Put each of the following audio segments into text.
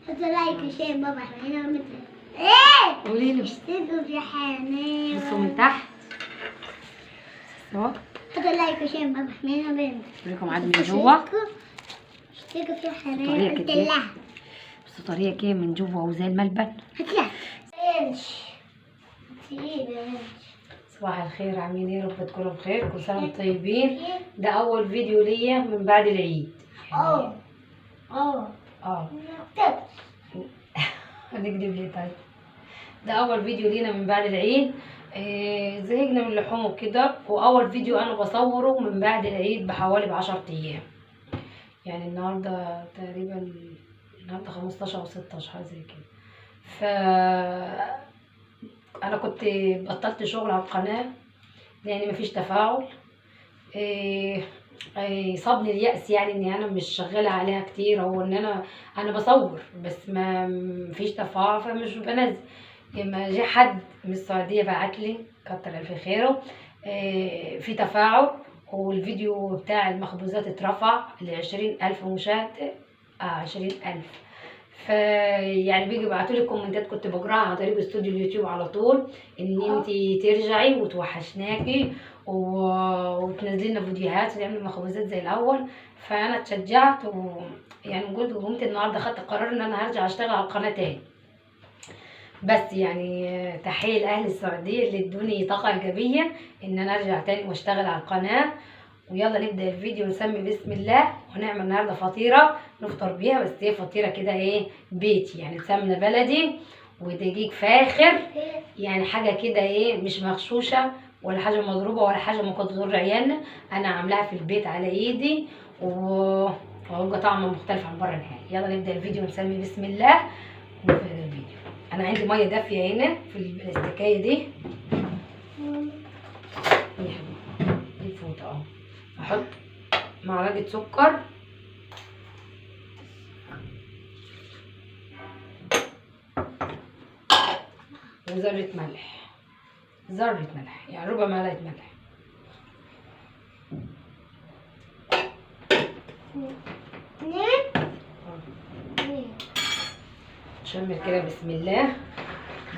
حط لايك وشير بابا حنان ومثل ايه قولي له اشتركوا في حنان بصوا من تحت اهو. حط لايك وشير بابا حنان ومثل اوريكم عاد من جوه. اشتركوا في حنان طريقة قلت كده. لها بصوا طريقه كده من جوه وزي الملبن. هاتلها انش انش صباح الخير، عاملين ايه؟ رب تكونوا بخير، كل سنه وانتم طيبين. ده اول فيديو ليا من بعد العيد. اه هنكدب ليه طيب؟ ده اول فيديو لينا من بعد العيد. زهقنا من اللحوم وكده، واول فيديو انا بصوره من بعد العيد بحوالي ب10 ايام. يعني النهارده تقريبا 15 او 16 حاجه زي كده. ف انا كنت بطلت شغل على القناه لان مفيش تفاعل. صابني اليأس، يعني اني انا مش شغاله عليها كتير، او ان انا بصور بس ما مفيش تفاعل فمش بنزل. لما جه حد من السعوديه بعت لي كتر الف خيره في تفاعل، والفيديو بتاع المخبوزات اترفع ل20,000 مشاهده. 20,000. فيعني بيجي يبعتولي كومنتات كنت بقراها على طريق استوديو اليوتيوب على طول، ان انتي ترجعي وتوحشناكي وتنزلي لنا فيديوهات وتعملي مخبوزات زي الاول. فانا اتشجعت يعني قمت النهارده خدت قرار ان انا هرجع اشتغل على القناه تاني. بس يعني تحيه لاهل السعوديه اللي ادوني طاقه ايجابيه ان انا ارجع تاني واشتغل على القناه. ويلا نبدا الفيديو، نسمي بسم الله، ونعمل النهارده فطيره نفطر بيها. بس هي فطيره كده ايه بيتي، يعني سمنه بلدي ودقيق فاخر، يعني حاجه كده ايه مش مغشوشه ولا حاجه مضروبه ولا حاجه ممكن تضر عيالنا. انا عاملاها في البيت على ايدي وهيبقى طعمه مختلف عن بره نهائي. يلا نبدا الفيديو ونسمي بسم الله ونبدا الفيديو. انا عندي ميه دافيه هنا في الاستكايه دي. دي فوطه اهو. احط معلقه سكر، وذره ملح، يعني ربع معلقه ملح. شمل كده بسم الله.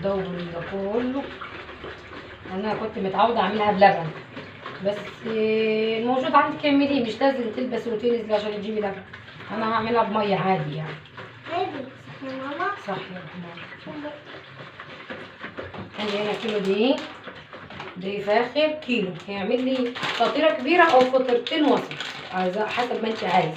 دور ده كله. انا كنت متعوده اعملها بلبن، بس الموجود عندك اعمليه، مش لازم تلبس وتنزلي عشان تجيبي لبن. انا هعملها بميه عادي يعني. عادي يا ماما صح يا ماما. عندي هنا كيلو دقيق فاخر كيلو، هيعمل لي فطيره كبيره او فطيرتين وسط حسب ما انت عايزه.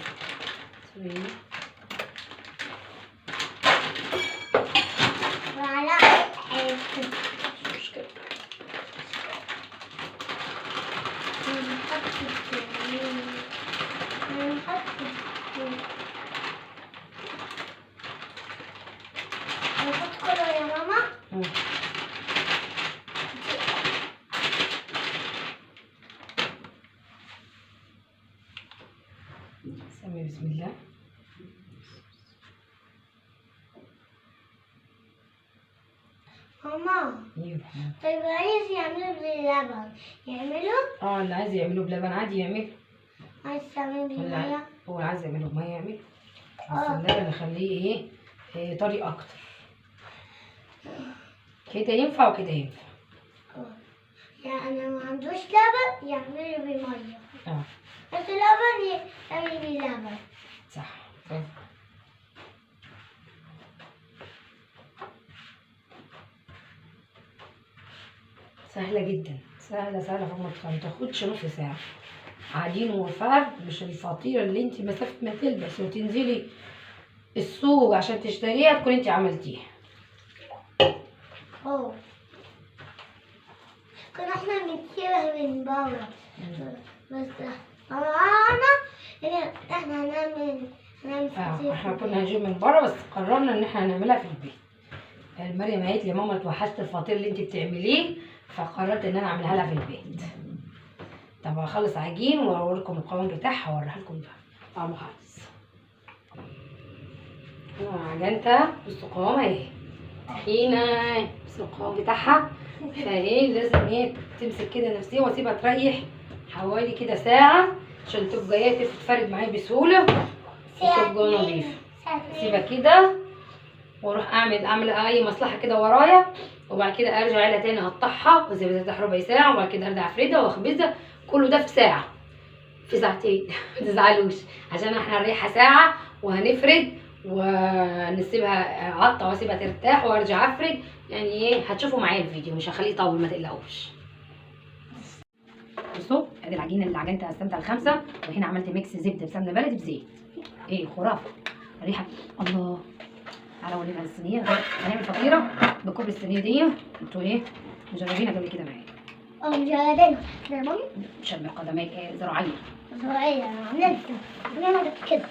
يا ماما سمي بسم الله. ماما طيب عايز يعملوا باللبن يعملوا؟ اللي عايز يعملوه بلبن عادي يعمل. عايز تعمل بالمية؟ هو عايز يعمله بميه يعمل، بس اللبن نخليه ايه طري اكتر. كده ينفع وكده ينفع. يعني ما عندوش لبن يعمله بالمية. بس لبن يعمل باللبن. صح. سهلة جدا، سهلة فما تاخدش نص ساعة. عجين وفرد، مش الفطيرة اللي انت مسافة ما تلبس وتنزلي السوق عشان تشتريها تكون انت عملتيها. كنا احنا بنجيبها من بره، بس احنا هنعمل فطيرة. احنا كنا هنجيب من بره، بس قررنا ان احنا هنعملها في البيت. مريم قالت لي ماما اتوحشت الفطير اللي انت بتعمليه، فقررت ان انا اعملها لها في البيت. طب هخلص عجين واوريكم القوام بتاعها واوريها لكم طعمه خالص. عجنتها بصوا قوامها اهي طحينه، بصوا القوام بتاعها. فايه لازم تمسك كده نفسيا واسيبها تريح حوالي كده ساعه عشان تبقى تتفرد معايا بسهوله وتبقى نظيفه. سيبها كده واروح اعمل اي مصلحه كده ورايا، وبعد كده ارجع لها تاني اقطعها واسيبها ربع ساعه، وبعد كده ارجع افردها واخبزها. كله ده في ساعه، في ساعتين ما تزعلوش، عشان احنا هنريحها ساعه وهنفرد ونسيبها عطه واسيبها ترتاح وارجع افرد. يعني ايه، هتشوفوا معايا الفيديو مش هخليه يطول، ما تقلقوش. بصوا ادي العجينه اللي عجنتها قسمتها الخمسه، وهنا عملت ميكس زبده بسمنه بلدي بزيت. ايه خرافه ريحه الله. تعالى اورينا الصينيه. هنعمل فطيره بكوب الصينيه دي. انتوا ايه مجربينها قبل كده معايا؟ مجربينها يا مامي. شبه قدمي زراعيه. زراعية عملت كده.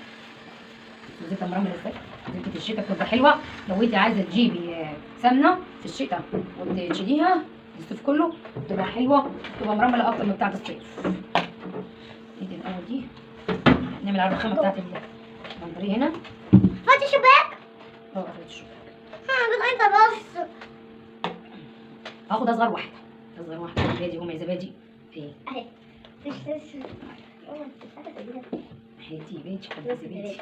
زبده مرمله ازاي؟ زبده الشتاء بتبقى حلوه. لو انت عايزه تجيبي سمنه في الشتاء وتشيليها الصيف كله بتبقى حلوه، بتبقى مرمله اكتر من بتاعه الصيف. نيجي الاول دي نعمل على الرخامه بتاعت المنطريه هنا. فاتي شباك. قفلت الشباك. انت بس. هاخد اصغر واحده، اصغر واحده. زبادي ام زبادي ايه اهي. هاتي بيتش حبه زبادي.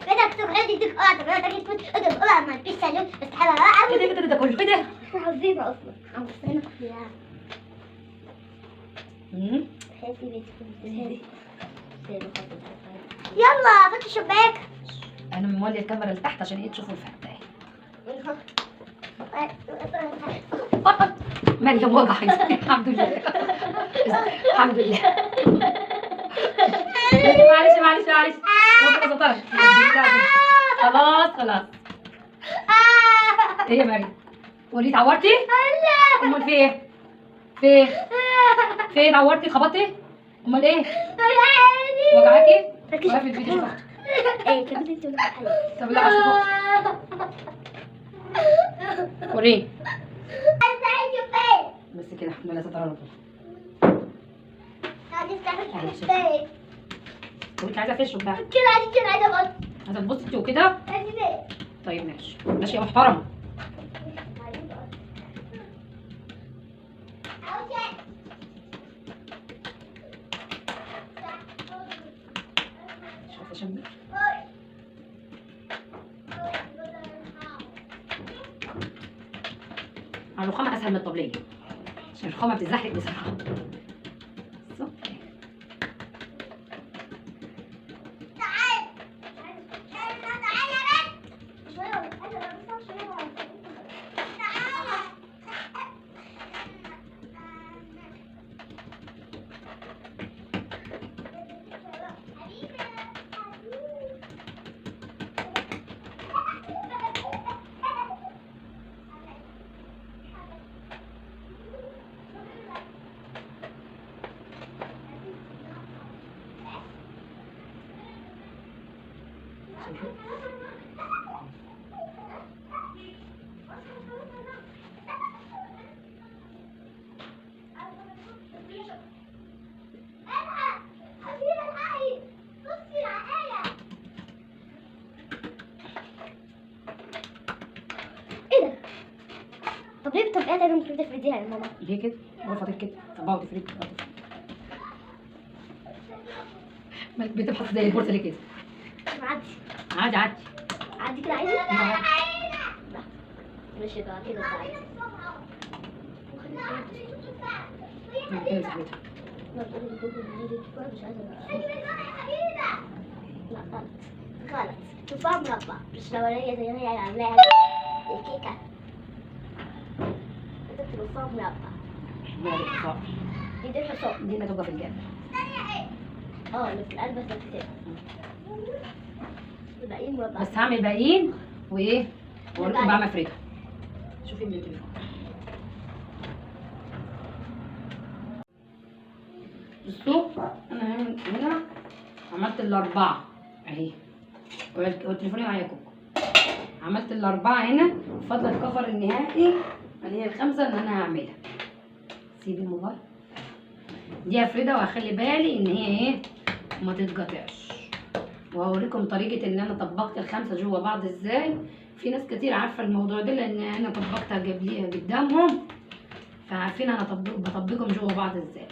بدك تقعدي تقعد بدك تقول ما فيش سلوك بس حلوه. ايه ده كله؟ ايه ده؟ عظيمه اصلا. عم فيها. خافي يلا فتحي الشباك. انا مولي الكاميرا لتحت عشان ايه تشوفوا الفرق بتاعي. مريم وقعت. الحمد لله الحمد لله. معلش ربنا سترك. خلاص ايه يا مريم؟ وليه اتعورتي؟ امال في ايه؟ في ايه اتعورتي؟ خبطتي؟ امال ايه؟ وجعاكي؟ وقفي الفيديو شوف اختك. ايه كنت انت طب لا اشوف اختك. وريني بس كده. الحمد لله ستر ربنا. وانت عايزه فيش وبتاع كده عايزه ابص. عايزه تبصي انت وكده؟ طيب ماشي يا محترمه. مش عارفه اشم. الرخامه اسهل من الطبليه عشان الرخامه بتزحلق بسرعه. طب ليه بتبقى ممكن تفرديها يا ماما؟ ليه كده؟ غرفة كده طبعا تفرد. بتبحث زي البورصه ليه كده؟ عادي كده عادي؟ لا ماشي بقى كده عادي. لا غلط تفاح مربع مش لونية زي ما هي عاملاها كيكة. تفاح مربع. دي الحصان. دي اللي تبقى في الجنب. اللي في القلب بس كده. الباقيين مربع. بس هعمل باقيين وايه؟ واوريكم بقى مفردة. شوفي من التليفون. بصوا انا هنا عملت الاربعة اهي، والتليفون معايا كوكو. عملت الاربعة هنا، فضل الكفر النهائي اللي هي الخمسة اللي انا هعملها. سيبي الموبايل. دي هفردها وهخلي بالي ان هي ايه ما تتقطعش، وهوريكم طريقة ان انا طبقت الخمسة جوا بعض ازاي. في ناس كتير عارفة الموضوع ده لان انا طبقتها قدامهم، فعارفين انا بطبقهم جوا بعض ازاي.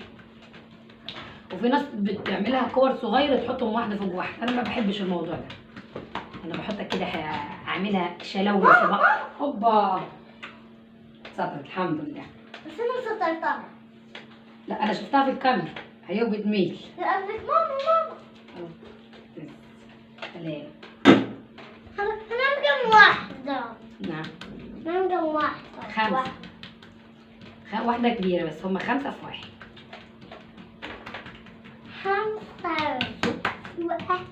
وفي ناس بتعملها كور صغيرة تحطهم واحدة فوق واحدة، انا ما بحبش الموضوع ده. انا بحطها كده اعملها شلوه في بقى. هوبا صدرت الحمد لله. بس انا سطرتها. لا انا شفتها في الكاميرا هي بتميل. قصدك ماما. تمام. هنعمل كم واحدة؟ نعم. هنعمل كم واحدة؟ 5. واحدة كبيرة بس هما 5 في واحد. 5 واحد.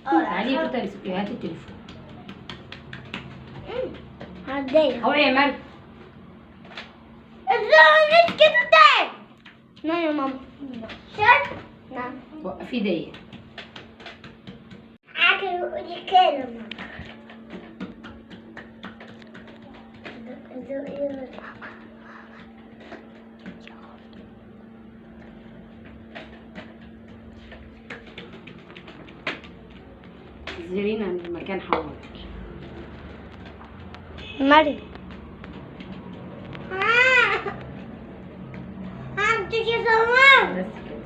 تعالي كده امسكي هاتي التليفون. عديها. هو يا مريم. ازاي مش كده تاني؟ نعم يا ماما. شايف؟ نعم. وقفي دي. قولي كلمة. زيرين عند المكان حوالي. مريم. تيجي زمان. بس كده.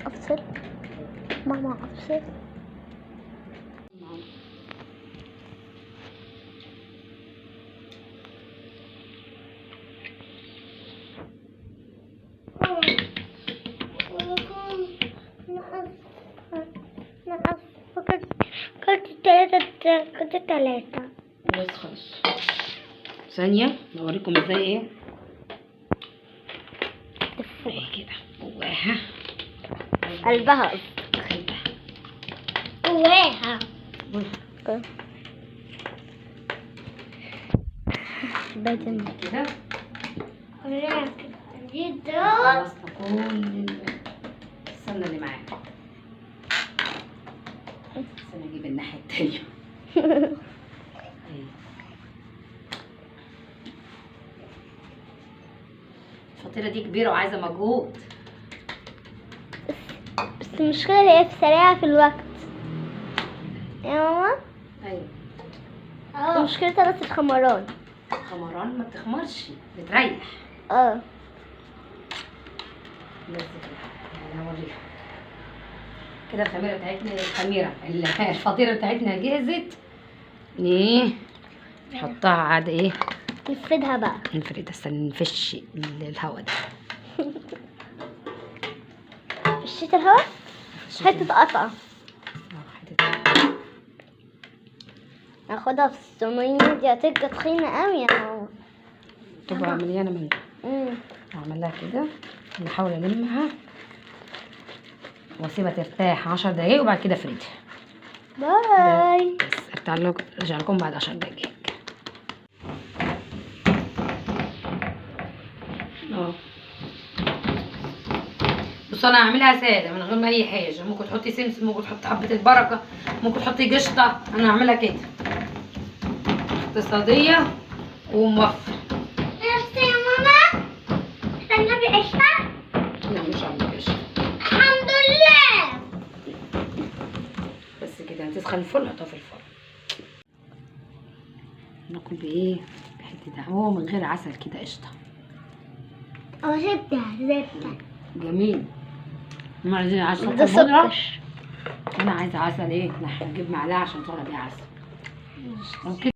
أفصل. ماما أفصل. كنت 3. بس خلاص. ثانية نوريكم ازاي ايه. كده جواها. قلبها. قلبها. جواها. بدل كده. جدا. خلصنا كل السمنة اللي معانا. بس انا اجيب الناحية التانية. الفطيرة دي كبيرة وعايزة مجهود. بس المشكلة اللي هي سريعة في الوقت يا ماما. ايوه. مشكلتها بس الخمران. خمران ما بتخمرش بتريح. بس كده انا هوريها كده. الفطيرة بتاعتنا جهزت. ايه نحطها عاد ايه نفردها بقى. نفردها استنى نفش الهوا ده. فشيت الهوا. حتة قطعة ناخدها في الصينية دي هتبقى تخينة قوي يا ماما. تبقى مليانة من اعملها كده. نحاول المها واسيبها ترتاح 10 دقايق وبعد كده افردها. باي. بس ارجع لكم بعد 10 دقايق. بصوا انا هعملها ساده من غير ما اي حاجه. ممكن تحطي سمسم، ممكن تحطي حبه البركه، ممكن تحطي قشطه. انا هعملها كده اقتصاديه وموفره. بس يا ماما استنى قشطة. لا مش عامله قشطه. الحمد لله. بس كده هتسخن الفرن حطها في الفرن. ناكل بايه؟ بحته قهوه من غير عسل كده قشطه. زبدة. جميل. ما عايزين عسل ده بودرة. سكر. انا عايزه عسل ايه؟ نجيب معلقه عشان تطلع بيها عسل.